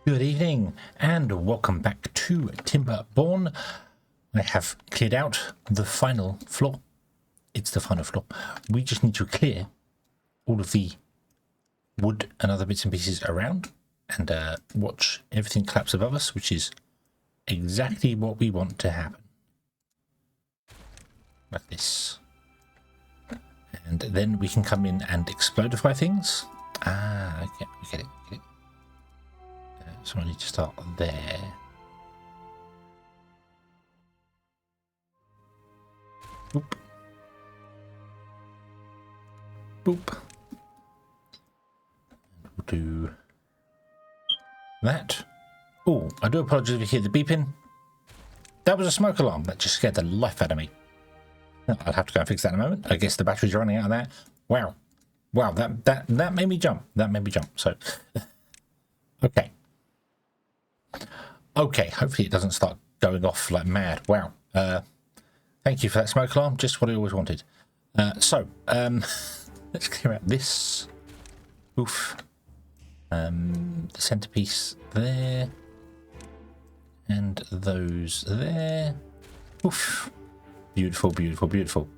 Good evening and welcome back to Timberborn. I have cleared out the final floor. It's the final floor. We just need to clear all of the wood and other bits and pieces around and watch everything collapse above us, which is exactly what we want to happen. Like this. And then we can come in and explodify things. Ah, okay, we get it. So I need to start there. Boop. Boop. And we'll do that. Oh, I do apologize if you hear the beeping. That was a smoke alarm. That just scared the life out of me. I'll have to go and fix that in a moment. I guess the batteries are running out of that. Wow. Wow, that made me jump. That made me jump. So, okay. Okay, hopefully it doesn't start going off like mad. Wow. Thank you for that smoke alarm. Just what I always wanted. Let's clear out this. Oof. The centerpiece there. And those there. Oof. Beautiful, beautiful, beautiful.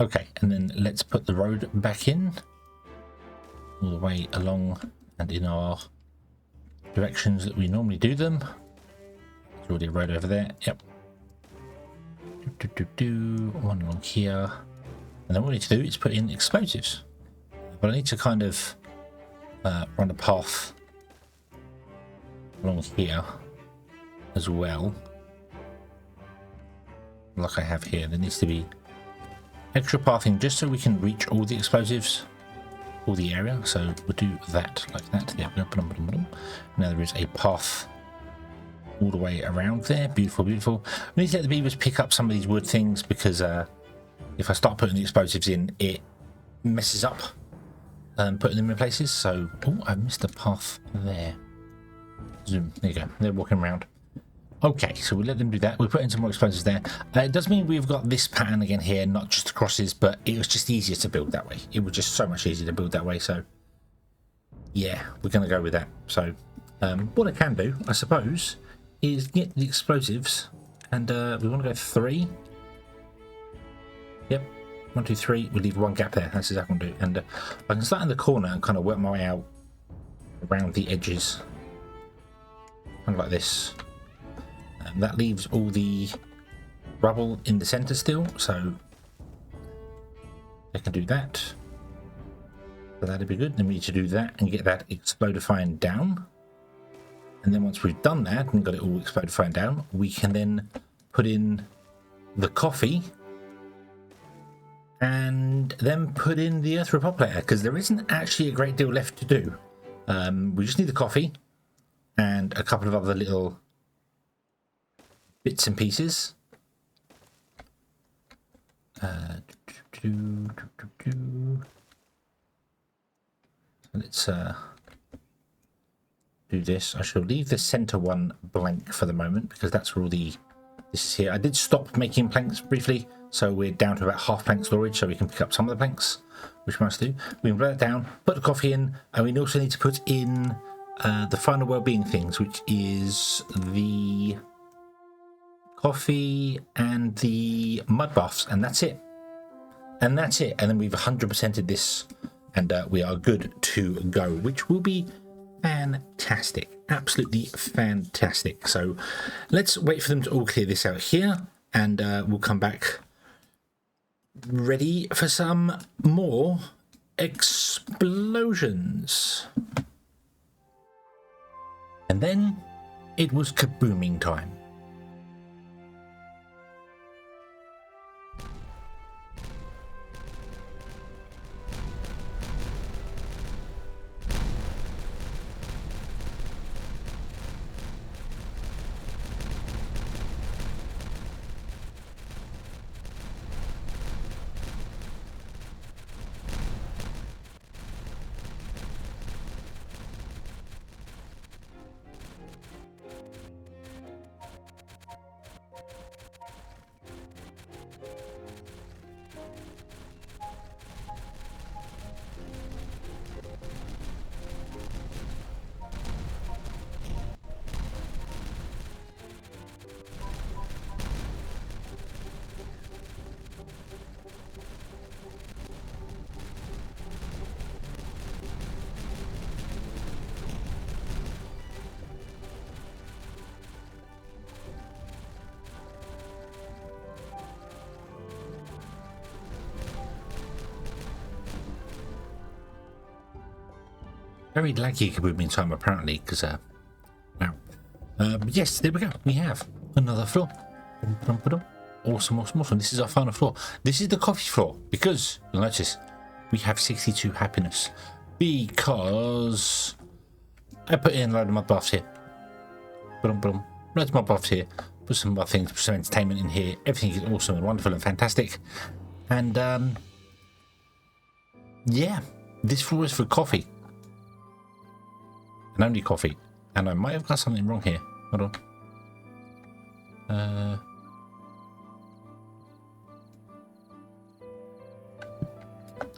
Okay, and then let's put the road back in. All the way along and in our directions that we normally do them. There's already a road over there. Yep. One along here. And then what we need to do is put in explosives. But I need to kind of run a path along here as well. Like I have here. There needs to be extra pathing just so we can reach all the explosives, all the area. So we'll do that like that. There we go. Now there is a path all the way around there. Beautiful, beautiful. We need to let the beavers pick up some of these wood things because if I start putting the explosives in, it messes up putting them in places. So, oh, I missed the path there. Zoom. There you go. They're walking around. Okay, so we'll let them do that. We'll put in some more explosives there. It does mean we've got this pattern again here, not just the crosses, but it was just easier to build that way. It was just so much easier to build that way. So, yeah, we're going to go with that. So, what I can do, I suppose, is get the explosives, and we want to go 3. Yep, 1, 2, 3. We'll leave one gap there. That's exactly what I'm going to do. And I can start in the corner and kind of work my way out around the edges, kind of like this. And that leaves all the rubble in the center still, so I can do that. So that'd be good. Then we need to do that and get that explodifying down. And then once we've done that and got it all explodifying down, we can then put in the coffee and then put in the earth repopulator, because there isn't actually a great deal left to do. We just need the coffee and a couple of other little bits and pieces. Let's do this. I shall leave the center one blank for the moment because that's where all the this is here. I did stop making planks briefly, so we're down to about half plank storage, so we can pick up some of the planks, which we must do. We can write that down, put the coffee in, and we also need to put in the final well-being things, which is the coffee and the mud baths, and that's it. And that's it. And then we've 100%ed this, and we are good to go, which will be fantastic. Absolutely fantastic. So let's wait for them to all clear this out here, and we'll come back ready for some more explosions. And then it was kabooming time. Very laggy kabooming time apparently, because wow. Yes, there we go. We have another floor. Awesome, awesome, awesome. This is our final floor. This is the coffee floor because you'll notice we have 62 happiness because I put in a load of mud baths here. Loads of mud baths here. Put some other things, put some entertainment in here. Everything is awesome and wonderful and fantastic. And yeah, this floor is for coffee. And only coffee. And I might have got something wrong here. Hold on.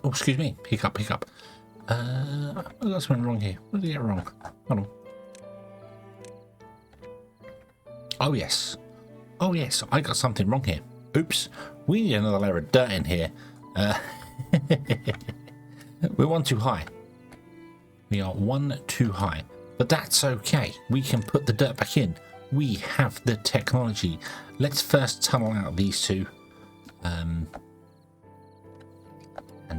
Oh, excuse me. Hiccup. I got something wrong here. What did I get wrong? Hold on. Oh, yes. I got something wrong here. Oops. We need another layer of dirt in here. We're one too high. We are one too high. But that's okay. We can put the dirt back in. We have the technology. Let's first tunnel out these two. And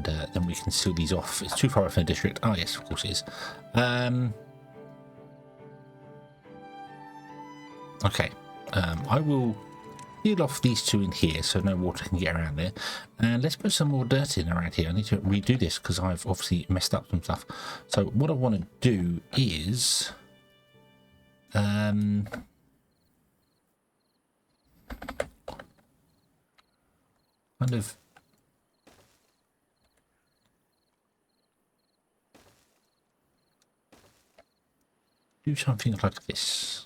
then we can seal these off. It's too far off in the district. Oh, yes, of course it is. Okay. I will seal off these two in here so no water can get around there. And let's put some more dirt in around here. I need to redo this because I've obviously messed up some stuff. So what I want to do is... kind of... do something like this.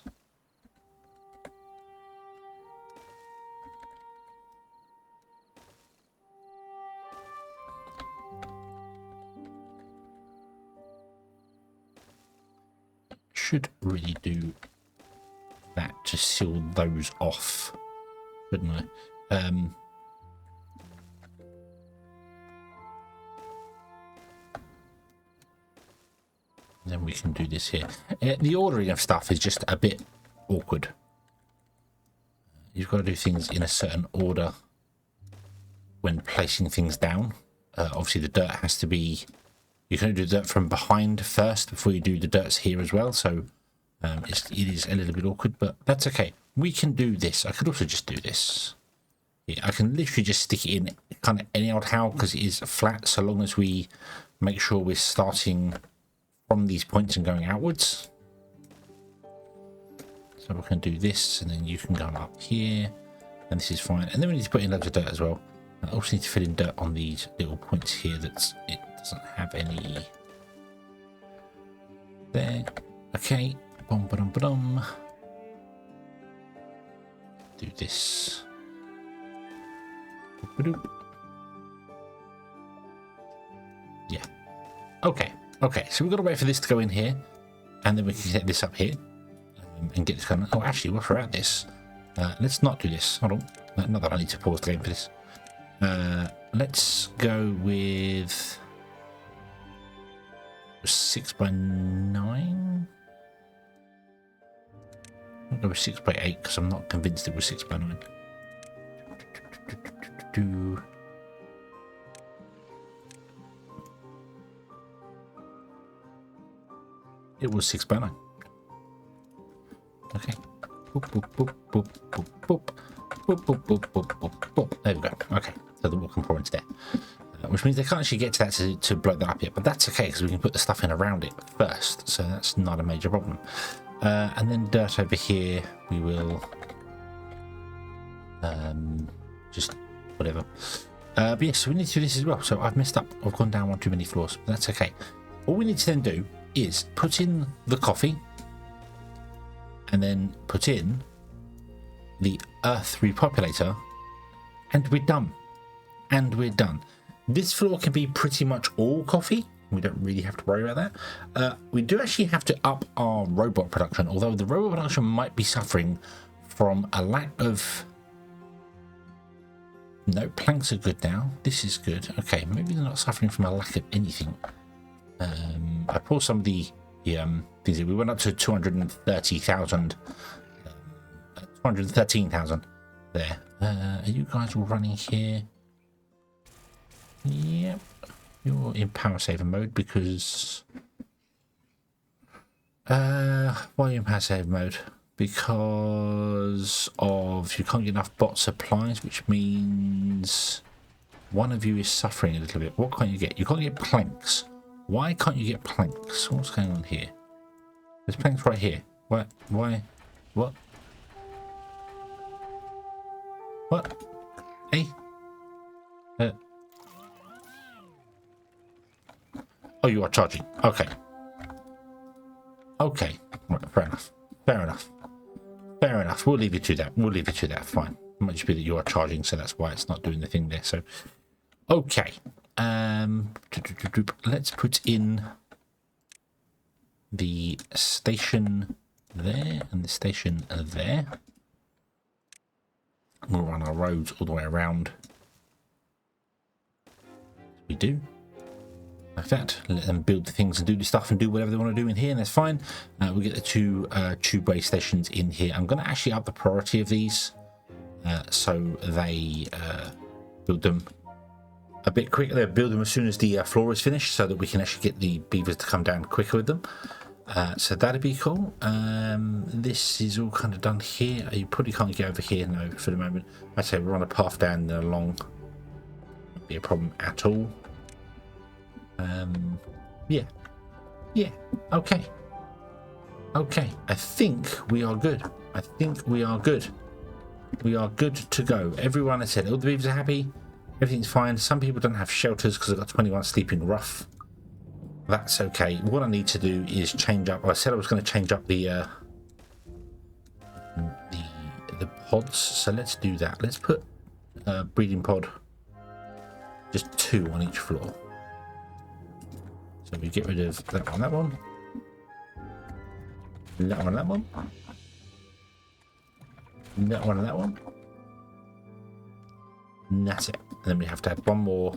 Should really do that to seal those off, shouldn't I? Then we can do this here. The ordering of stuff is just a bit awkward. You've got to do things in a certain order when placing things down. Obviously the dirt has to be... You can do the dirt from behind first before you do the dirts here as well. So it is a little bit awkward, but that's okay. We can do this. I could also just do this. Yeah, I can literally just stick it in kind of any old how because it is flat so long as we make sure we're starting from these points and going outwards. So we can do this and then you can go up here and this is fine. And then we need to put in loads of dirt as well. I also need to fill in dirt on these little points here it doesn't have any there. Okay. Do this. Yeah. Okay. So we've got to wait for this to go in here, and then we can set this up here and get this going. Oh, actually, whilst we're at this, let's not do this. Hold on. Not that I need to pause the game for this. Let's go with 6x9. I'll go with 6x8 because I'm not convinced it was 6x9. It was 6x9. Okay. Boop, boop, boop, boop, boop, boop. Boop, boop, boop, boop, boop, boop. There we go. Okay. So the walking point's there. Which means they can't actually get to that to blow that up yet. But that's okay because we can put the stuff in around it first. So that's not a major problem. And then dirt over here. We will... just whatever. But yes, so we need to do this as well. So I've messed up. I've gone down one too many floors. But that's okay. All we need to then do is put in the coffee. And then put in the earth repopulator. And we're done. This floor can be pretty much all coffee. We don't really have to worry about that. We do actually have to up our robot production, although the robot production might be suffering from a lack of... No, planks are good now. This is good. Okay, maybe they're not suffering from a lack of anything. I pulled some of the things. We went up to 230,000. 213,000 there. Are you guys all running here? Yep. You're in power saver mode because Why are you in passive mode? Because of you can't get enough bot supplies, which means one of you is suffering a little bit. What can't you get? You can't get planks. Why can't you get planks? What's going on here? There's planks right here. What? Why? What? What? Hey? Oh, you are charging. Okay. Okay. Right, fair enough. Fair enough. Fair enough. We'll leave you to that. We'll leave you to that. Fine. It might just be that you are charging, so that's why it's not doing the thing there. So, okay. Let's put in the station there and the station there. We'll run our roads all the way around. We do. Like that. Let them build the things and do the stuff and do whatever they want to do in here, and that's fine. We'll get the two tubeway stations in here. I'm going to actually up the priority of these so they build them a bit quicker. They'll build them as soon as the floor is finished so that we can actually get the beavers to come down quicker with them. So that'd be cool. This is all kind of done here. You probably can't get over here, no, for the moment. I'd say we're on a path down and along. Won't be a problem at all. Yeah, okay, I think we are good. We are good to go. Everyone has said all the beavers are happy, everything's fine. Some people don't have shelters because I've got 21 sleeping rough. That's okay. What I need to do is change up. I said I was going to change up the pods, so let's do that. Let's put breeding pod, just 2 on each floor. So we get rid of that one, that one, that one, that one, that one, and that one. And that's it. And then we have to add one more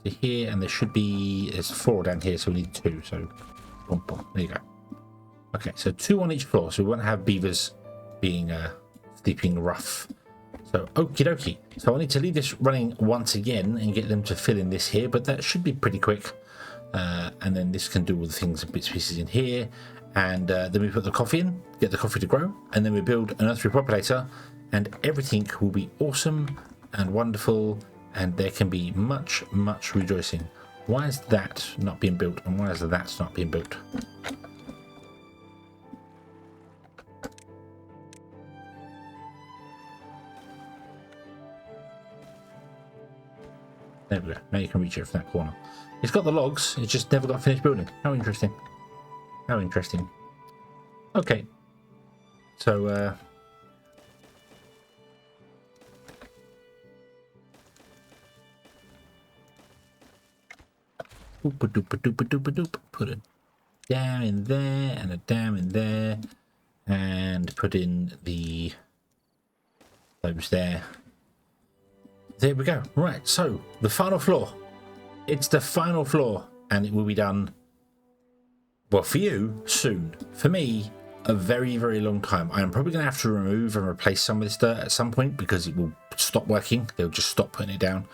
to here, and there should be, there's 4 down here, so we need 2. So, boom, boom. There you go. Okay, so 2 on each floor. So we want to have beavers being sleeping rough. So, okie dokie. So I need to leave this running once again and get them to fill in this here, but that should be pretty quick. And then this can do all the things and bits and pieces in here, and then we put the coffee in, get the coffee to grow, and then we build an earth repopulator, and everything will be awesome and wonderful, and there can be much rejoicing. Why is that not being built, and why is that not being built? There we go. Now you can reach it from that corner. It's got the logs, it's just never got finished building. How interesting. How interesting. Okay. So, put a dam in there and a dam in there, and put in the those there. There we go. Right, so the final floor. It's the final floor, and it will be done, well, for you, soon. For me, a very long time. I am probably going to have to remove and replace some of this dirt at some point because it will stop working. They'll just stop putting it down.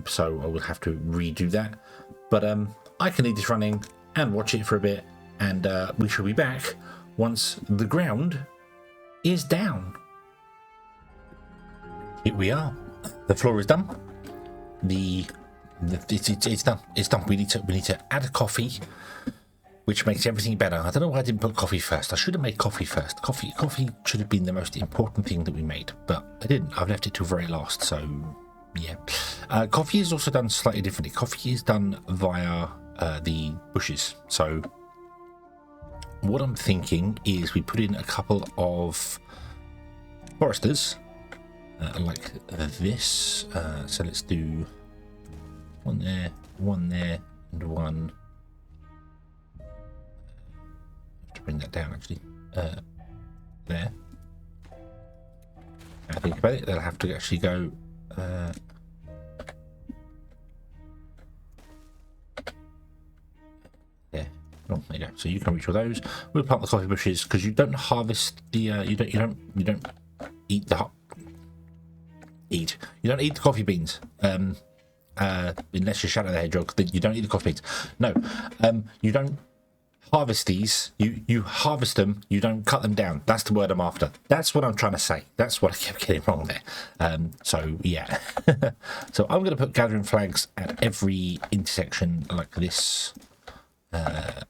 So I will have to redo that. But I can leave this running and watch it for a bit, and we shall be back once the ground is down. Here we are. The floor is done. It's done. It's done. We need to add a coffee, which makes everything better. I don't know why I didn't put coffee first. I should have made coffee first. Coffee should have been the most important thing that we made, but I didn't. I've left it till very last. So yeah, coffee is also done slightly differently. Coffee is done via the bushes. So what I'm thinking is we put in a couple of foresters like this. So let's do one there, and one. I have to bring that down actually. There. I think about it, they'll have to actually go. There. Oh, there you go. So you can reach all those. We'll plant the coffee bushes because you don't harvest the. You don't eat the. You don't eat the coffee beans. Unless you're STHedgehog, then you don't eat the coffee beans. No, you don't harvest these. You harvest them. You don't cut them down. That's the word I'm after. That's what I'm trying to say. That's what I kept getting wrong there. So yeah. So I'm going to put gathering flags at every intersection like this. That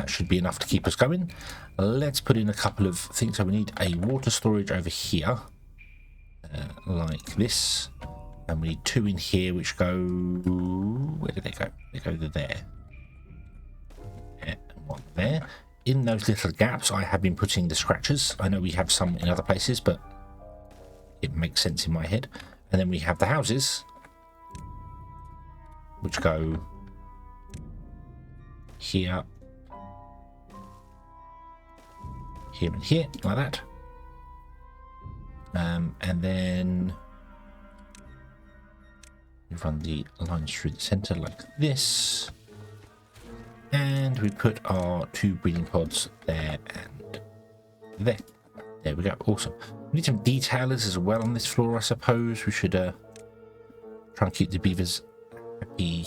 should be enough to keep us going. Let's put in a couple of things. So we need a water storage over here, like this, and we need 2 in here which go, where did they go? They go there. Yeah, and 1 there. In those little gaps I have been putting the scratchers. I know we have some in other places, but it makes sense in my head. And then we have the houses which go here, here and here, like that. And then we run the lines through the center like this, and we put our 2 breeding pods there and there. There we go. Awesome. We need some detailers as well on this floor, I suppose. We should try and keep the beavers happy.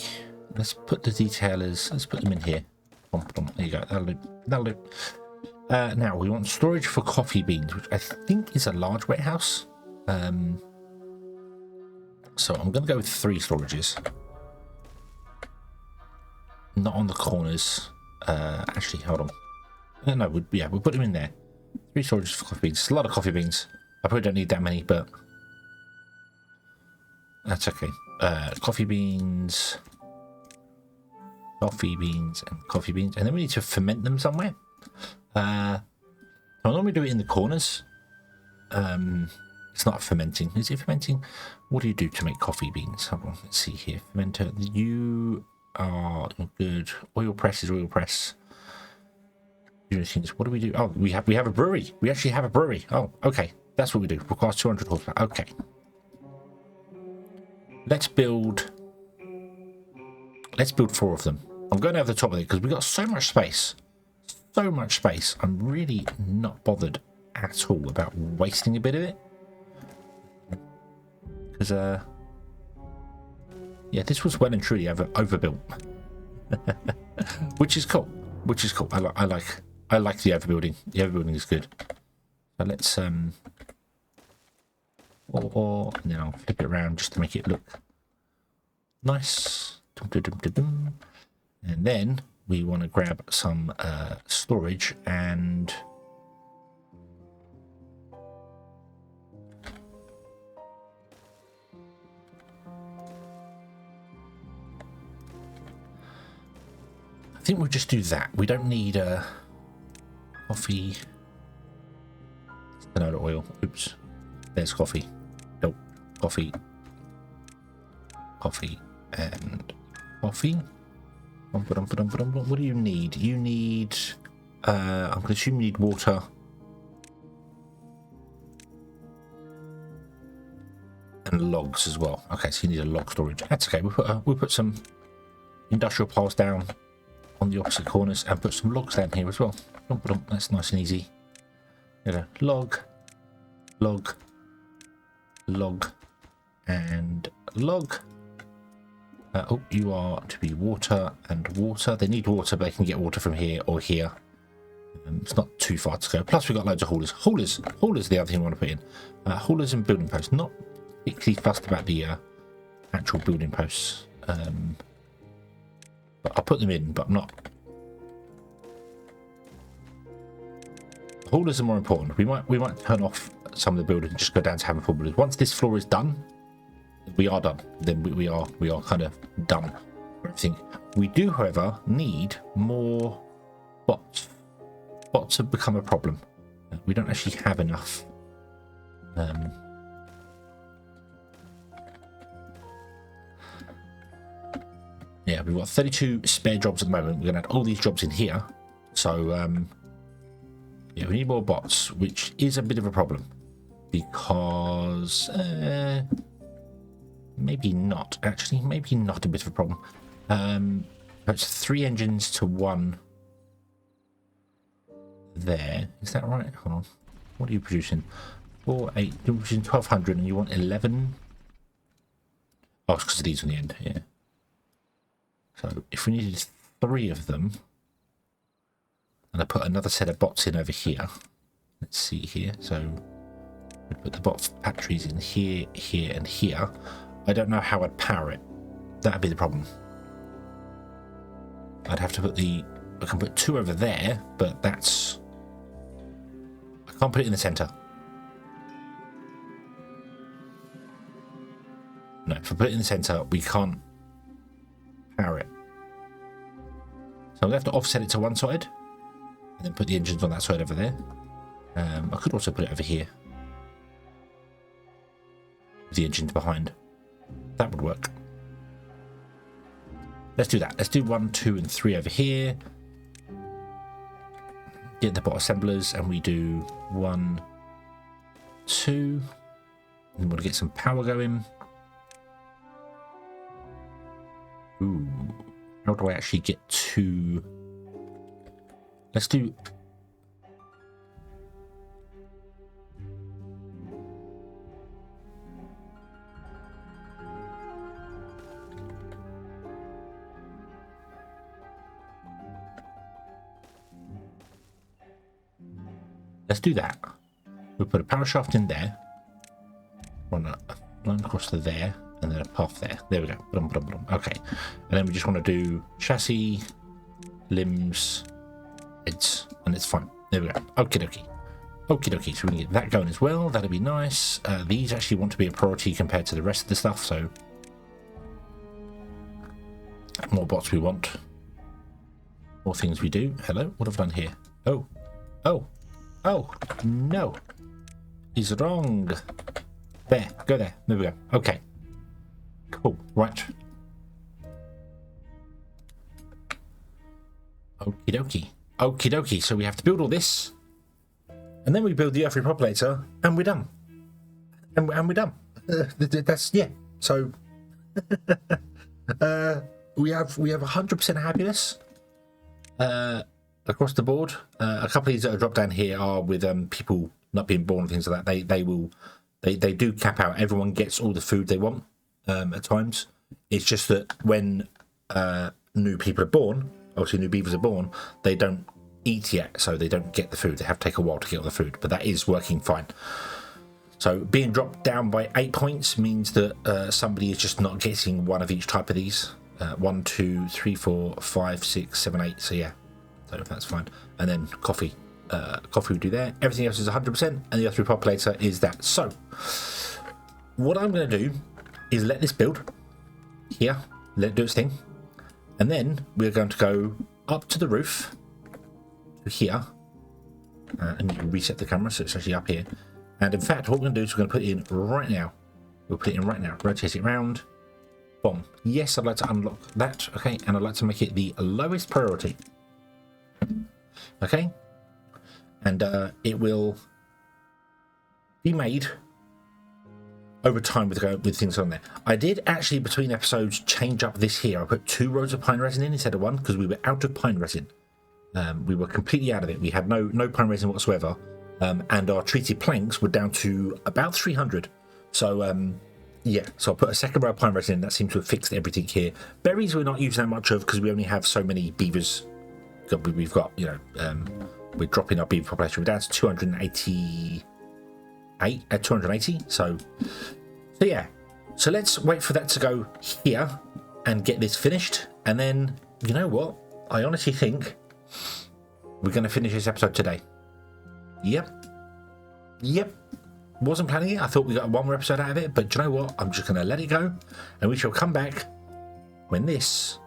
Let's put the detailers, let's put them in here. There you go. That'll do. Now we want storage for coffee beans, which I think is a large warehouse. So I'm going to go with 3 storages. Not on the corners. Actually, hold on. No, we'll put them in there. 3 storages for coffee beans. It's a lot of coffee beans. I probably don't need that many, but that's okay. Coffee beans, and coffee beans. And then we need to ferment them somewhere. I normally do it in the corners. It's not fermenting. Is it fermenting? What do you do to make coffee beans? Hold on, let's see here. Fermenter. You are good. Oil press is oil press. What do we do? Oh, we have a brewery. We actually have a brewery. Oh, okay. That's what we do. Requires 200 horsepower. Okay. Let's build 4 of them. I'm going over the top of it because we've got so much space. So much space. I'm really not bothered at all about wasting a bit of it. Because, yeah, this was well and truly overbuilt. Which is cool. I like the overbuilding. The overbuilding is good. So let's, or and then I'll flip it around just to make it look nice. And then we want to grab some storage and I think we'll just do that. We don't need coffee, canola oil. Oops, there's coffee. Nope, coffee, and coffee. What do you need? You need, I'm going to assume you need water. And logs as well. Okay, so you need a log storage. That's okay. We'll put some industrial piles down on the opposite corners and put some logs down here as well. That's nice and easy. There we go. Log, and log. Oh, you are to be water and water. They need water, but they can get water from here or here. It's not too far to go. Plus, we've got loads of haulers. Haulers are the other thing we want to put in. Haulers and building posts. Not particularly fussed about the actual building posts. But I'll put them in, but I'm not. Haulers are more important. We might turn off some of the buildings and just go down to having full buildings. Once this floor is done, we are done. Then we are kind of done for everything. We do, however, need more bots. Bots have become a problem. We don't actually have enough. Yeah, we've got 32 spare jobs at the moment. We're going to add all these jobs in here. So, yeah, we need more bots, which is a bit of a problem. Because, maybe not. Actually, maybe not a bit of a problem. It's 3 engines to 1 there. Is that right? Hold on. What are you producing? 4, 8, you're producing 1200 and you want 11? Oh, it's because of these on the end, yeah. So if we needed 3 of them, going to put another set of bots in over here. Let's see here. So we put the bot batteries in here, here, and here. I don't know how I'd power it. That'd be the problem. I'd have to put I can put 2 over there, but that's... I can't put it in the center. No, if I put it in the center, we can't power it. So I'm going to have to offset it to one side, and then put the engines on that side over there. I could also put it over here, with the engines behind. That would work. Let's do that. Let's do 1, 2, and 3 over here. Get the bot assemblers, and we do 1, 2. And we'll get some power going. Ooh, how do I actually get to... Let's do... Let's do that. We'll put a power shaft in there. Run a line across to there. And then a path there. There we go. Okay. And then we just want to do chassis, limbs, heads, and it's fine. There we go. Okie dokie. Okie dokie. So we can get that going as well. That'd be nice. These actually want to be a priority compared to the rest of the stuff. So more bots we want. More things we do. Hello. What have I done here? Oh. Oh. Oh. No. He's wrong. There. Go there. There we go. Okay. Cool, right. Okie dokie. Okie dokie. So we have to build all this. And then we build the Earth Repopulator. And we're done. And we're done. That's, yeah. So, we have 100% happiness. Across the board. A couple of these that are dropped down here are with people not being born and things like that. They do cap out. Everyone gets all the food they want. At times, it's just that when new people are born, obviously new beavers are born, they don't eat yet, so they don't get the food. They have to take a while to get all the food, but that is working fine. So being dropped down by 8 points means that somebody is just not getting one of each type of these. 1, 2, 3, 4, 5, 6, 7, 8. So yeah, so that's fine. And then coffee we do there. Everything else is 100%, and the Earth Repopulator is that. So what I'm going to do is let this build here, let it do its thing, and then we're going to go up to the roof to here, and you can reset the camera so it's actually up here. And in fact, what we're going to do is we're going to put it in right now. We'll put it in right now. Rotate it round. Boom. Yes, I'd like to unlock that. Okay, and I'd like to make it the lowest priority. Okay, and it will be made over time with things on there. I did actually, between episodes, change up this here. I put 2 rows of pine resin in instead of 1 because we were out of pine resin. We were completely out of it. We had no pine resin whatsoever, and our treated planks were down to about 300. So yeah, so I put a second row of pine resin. That seems to have fixed everything here. Berries we're not using that much of because we only have so many beavers. We've got, you know, we're dropping our beaver population. We're down to 280. 280. So yeah, so let's wait for that to go here and get this finished, and then, you know what, I honestly think we're going to finish this episode today. Yep, wasn't planning it. I thought we got one more episode out of it, but you know what, I'm just going to let it go, and we shall come back when this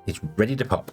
is ready to pop.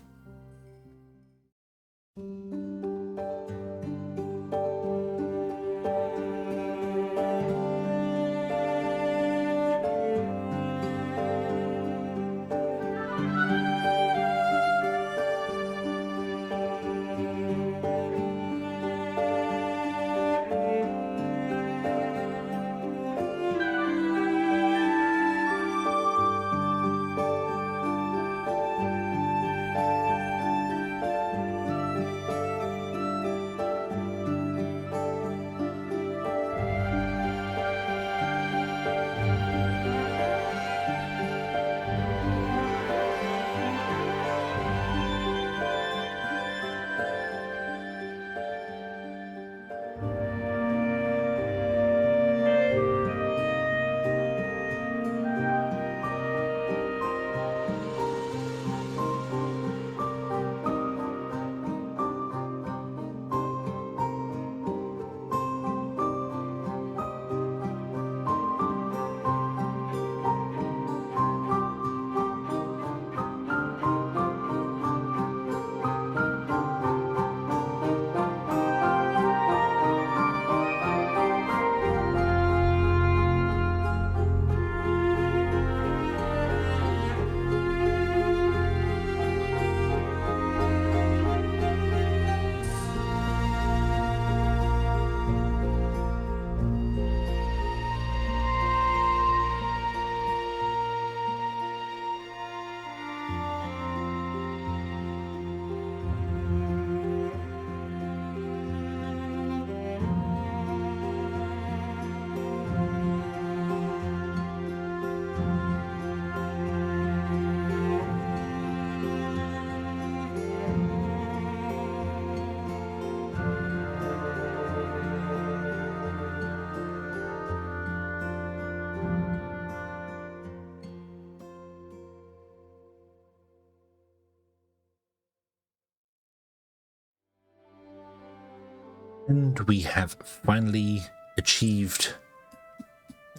And we have finally achieved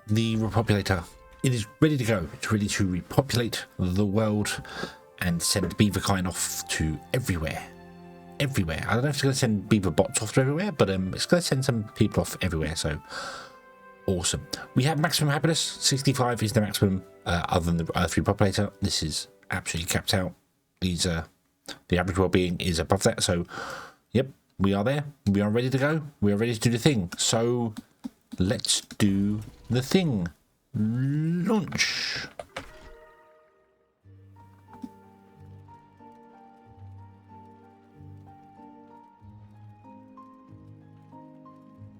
the repopulator. It is ready to go. It's ready to repopulate the world and send beaver kind off to everywhere. Everywhere. I don't know if it's going to send beaver bots off to everywhere, but it's going to send some people off everywhere. So awesome. We have maximum happiness. 65 is the maximum other than the Earth repopulator. This is absolutely capped out. These the average well-being is above that. So yep, we are there. We are ready to go. We are ready to do the thing. So let's do the thing. Launch.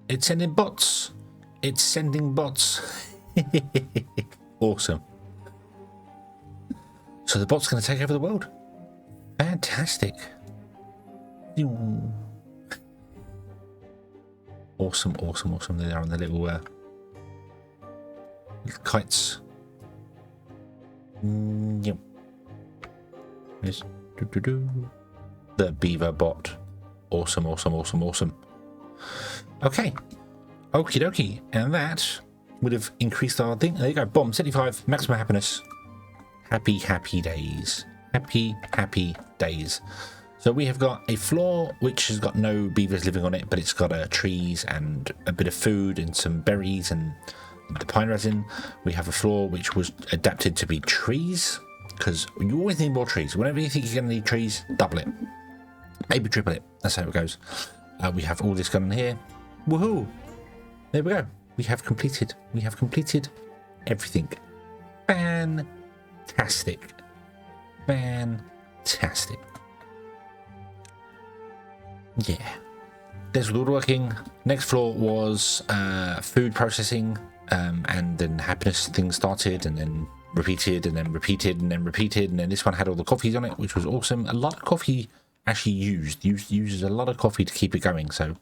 It's sending bots. It's sending bots. Awesome. So the bot's going to take over the world. Fantastic. Awesome, awesome, awesome. They are on the little kites. Yep. Yes. The beaver bot. Awesome, awesome, awesome, awesome. Okay. Okie dokie. And that would have increased our thing. There you go. Bomb. 75. Maximum happiness. Happy, happy days. Happy, happy days. So we have got a floor which has got no beavers living on it, but it's got trees and a bit of food and some berries and the pine resin. We have a floor which was adapted to be trees, because you always need more trees. Whenever you think you're going to need trees, double it. Maybe triple it. That's how it goes. We have all this going on here. Woohoo! There we go. We have completed. We have completed everything. Fantastic. Fantastic. Yeah. There's woodworking. Next floor was food processing, and then happiness things started, and then repeated, and then repeated, and then repeated, and then this one had all the coffees on it, which was awesome. A lot of coffee actually uses a lot of coffee to keep it going, so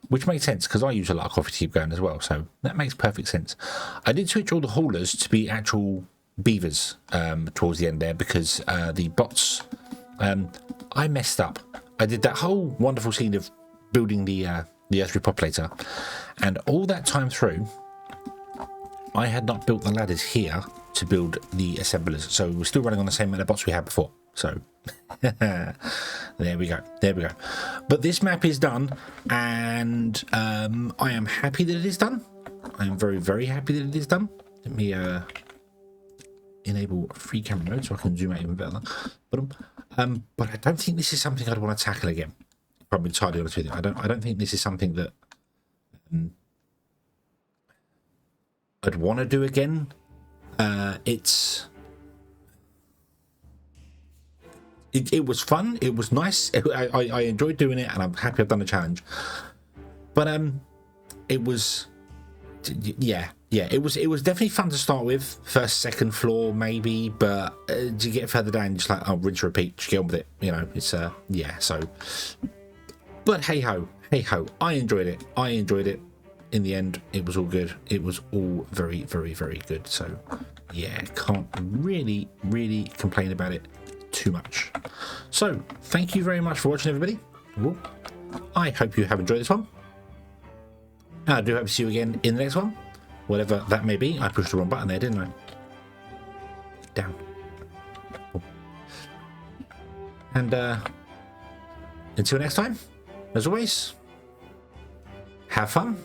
which makes sense because I use a lot of coffee to keep going as well, so that makes perfect sense. I did switch all the haulers to be actual beavers towards the end there, because the bots, I messed up. I did that whole wonderful scene of building the Earth repopulator, and all that time through I had not built the ladders here to build the assemblers, so we're still running on the same amount of bots we had before. So there we go, there we go. But this map is done, and I am happy that it is done. I am very, very happy that it is done. Let me enable free camera mode so I can zoom out even better. But I don't think this is something I'd want to tackle again. If I'm entirely honest with you, I don't think this is something that I'd want to do again. It was fun. It was nice. I enjoyed doing it, and I'm happy I've done the challenge. But it was, yeah. It was definitely fun to start with. First, second floor, maybe. But to get further down, just like, oh, rinse, repeat. Just get on with it. You know, it's yeah. So, but hey ho. I enjoyed it. In the end, it was all good. It was all very, very, very good. So, yeah, can't really complain about it too much. So, thank you very much for watching, everybody. Well, I hope you have enjoyed this one. I do hope to see you again in the next one, whatever that may be. I pushed the wrong button there, didn't I? Down. And until next time, as always, have fun.